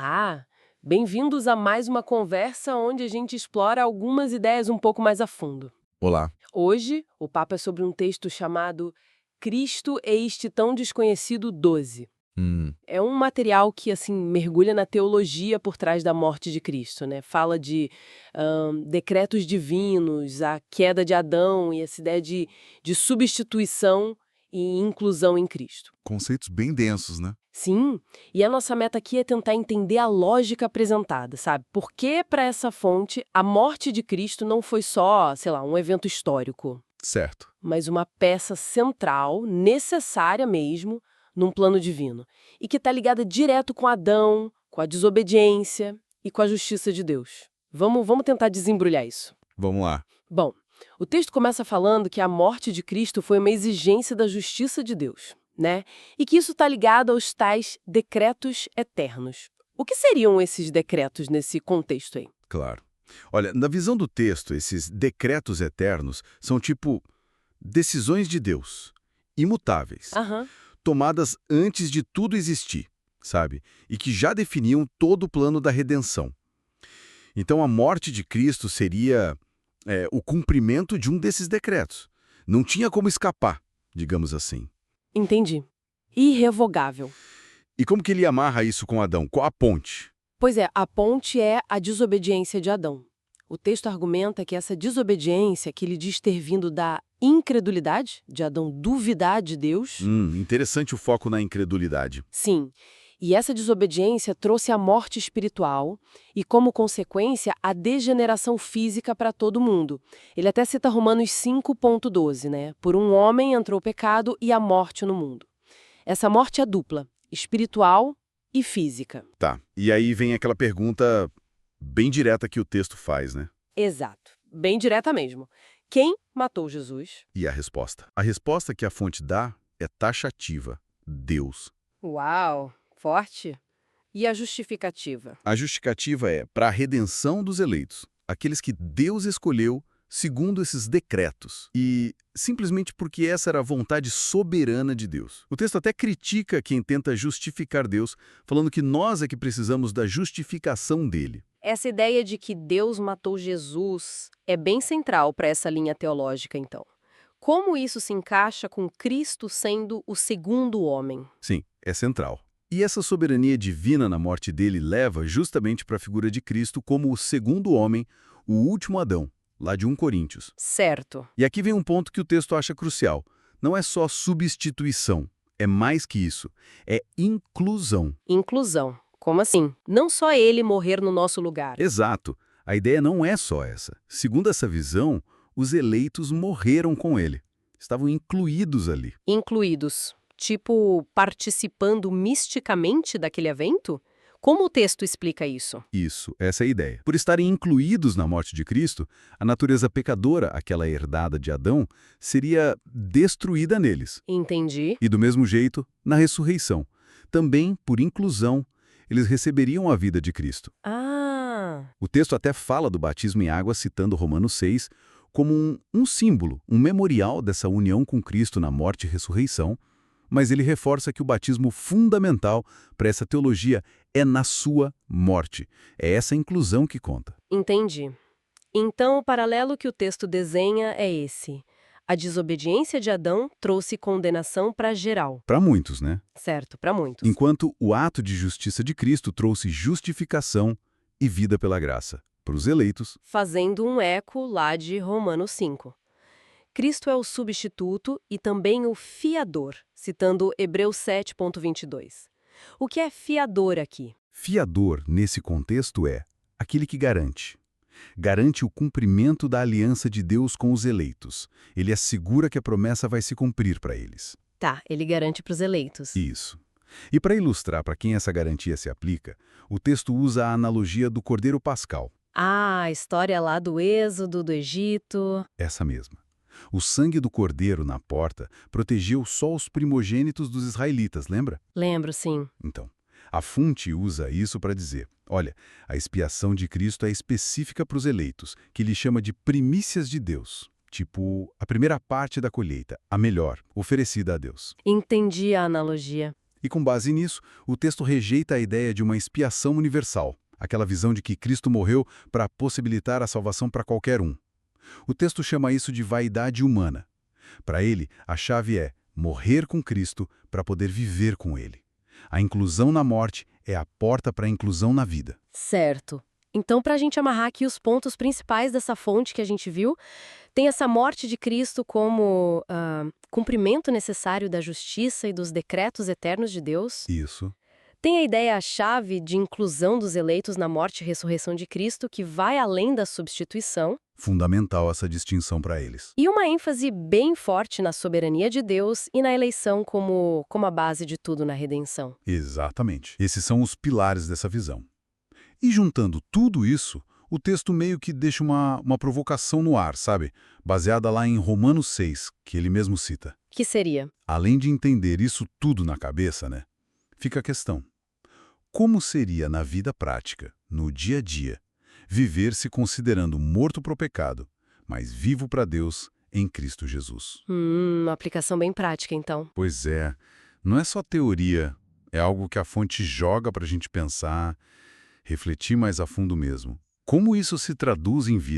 Olá! Bem-vindos a mais uma conversa onde a gente explora algumas ideias um pouco mais a fundo. Olá. Hoje, o papo é sobre um texto chamado Cristo e este tão desconhecido 12. É um material que, assim, mergulha na teologia por trás da morte de Cristo, né? Fala de decretos divinos, a queda de Adão e essa ideia de substituição e inclusão em Cristo. Conceitos bem densos, né? Sim, e a nossa meta aqui é tentar entender a lógica apresentada, sabe? Por que, para essa fonte, a morte de Cristo não foi só, sei lá, um evento histórico, Certo. mas uma peça central, necessária mesmo, num plano divino, e que está ligada direto com Adão, com a desobediência e com a justiça de Deus. Vamos tentar desembrulhar isso. Vamos lá. Bom, o texto começa falando que a morte de Cristo foi uma exigência da justiça de Deus, né? E que isso está ligado aos tais decretos eternos. O que seriam esses decretos nesse contexto aí? Claro. Olha, na visão do texto, esses decretos eternos são tipo decisões de Deus, imutáveis, Aham. tomadas antes de tudo existir, sabe? E que já definiam todo o plano da redenção. Então, a morte de Cristo seria o cumprimento de um desses decretos. Não tinha como escapar, digamos assim. Entendi. Irrevogável. E como que ele amarra isso com Adão? Qual a ponte? Pois é, a ponte é a desobediência de Adão. O texto argumenta que essa desobediência, que ele diz ter vindo da incredulidade, de Adão duvidar de Deus, Interessante o foco na incredulidade. sim, e essa desobediência trouxe a morte espiritual e, como consequência, a degeneração física para todo mundo. Ele até cita Romanos 5,12, né? Por um homem entrou o pecado e a morte no mundo. Essa morte é dupla, espiritual e física. Tá. E aí vem aquela pergunta bem direta que o texto faz, né? Exato. Bem direta mesmo. Quem matou Jesus? E a resposta? A resposta que a fonte dá é taxativa: Deus. Uau, forte. E a justificativa? A justificativa é para a redenção dos eleitos, aqueles que Deus escolheu segundo esses decretos, e simplesmente porque essa era a vontade soberana de Deus. O texto até critica quem tenta justificar Deus, falando que nós é que precisamos da justificação dele. Essa ideia de que Deus matou Jesus é bem central para essa linha teológica, então. Como isso se encaixa com Cristo sendo o segundo homem? Sim, é central. E essa soberania divina na morte dele leva justamente para a figura de Cristo como o segundo homem, o último Adão, lá de 1 Coríntios. Certo. E aqui vem um ponto que o texto acha crucial. Não é só substituição, é mais que isso. É inclusão. Inclusão. Como assim? Não só ele morrer no nosso lugar. Exato. A ideia não é só essa. Segundo essa visão, os eleitos morreram com ele. Estavam incluídos ali. Incluídos. Tipo, participando misticamente daquele evento? Como o texto explica isso? Isso, essa é a ideia. Por estarem incluídos na morte de Cristo, a natureza pecadora, aquela herdada de Adão, seria destruída neles. Entendi. E do mesmo jeito, na ressurreição. Também, por inclusão, eles receberiam a vida de Cristo. Ah, O texto até fala do batismo em água, citando Romanos 6, como um símbolo, um memorial dessa união com Cristo na morte e ressurreição, mas ele reforça que o batismo fundamental para essa teologia é na sua morte. É essa inclusão que conta. entendi. Então, o paralelo que o texto desenha é esse. A desobediência de Adão trouxe condenação para geral. Para muitos, né? Certo, para muitos. Enquanto o ato de justiça de Cristo trouxe justificação e vida pela graça. Para os eleitos, Fazendo um eco lá de Romanos 5. Cristo é o substituto e também o fiador, citando Hebreus 7,22. O que é fiador aqui? fiador, nesse contexto, é aquele que garante. Garante o cumprimento da aliança de Deus com os eleitos. Ele assegura que a promessa vai se cumprir para eles. Tá, ele garante para os eleitos. Isso. E para ilustrar para quem essa garantia se aplica, o texto usa a analogia do Cordeiro Pascal. Ah, a história lá do Êxodo, do Egito. Essa mesma. O sangue do cordeiro na porta protegeu só os primogênitos dos israelitas, lembra? Lembro, sim. Então, a fonte usa isso para dizer, olha, a expiação de Cristo é específica para os eleitos, que ele chama de primícias de Deus. Tipo, a primeira parte da colheita, a melhor, oferecida a Deus. Entendi a analogia. E com base nisso, o texto rejeita a ideia de uma expiação universal, aquela visão de que Cristo morreu para possibilitar a salvação para qualquer um. O texto chama isso de vaidade humana. Para ele, a chave é morrer com Cristo para poder viver com Ele. A inclusão na morte é a porta para a inclusão na vida. Certo. Então, para a gente amarrar aqui os pontos principais dessa fonte que a gente viu, tem essa morte de Cristo como cumprimento necessário da justiça e dos decretos eternos de Deus. Isso. Tem a ideia-chave de inclusão dos eleitos na morte e ressurreição de Cristo, que vai além da substituição. Fundamental essa distinção para eles. E uma ênfase bem forte na soberania de Deus e na eleição como a base de tudo na redenção. Exatamente. Esses são os pilares dessa visão. E juntando tudo isso, o texto meio que deixa uma provocação no ar, sabe? Baseada lá em Romanos 6, que ele mesmo cita. Que seria? Além de entender isso tudo na cabeça, né? Fica a questão. Como seria na vida prática, no dia a dia, viver se considerando morto para o pecado, mas vivo para Deus em Cristo Jesus? Uma aplicação bem prática, então. Pois é. Não é só teoria, é algo que a fonte joga para a gente pensar, refletir mais a fundo mesmo. Como isso se traduz em vida?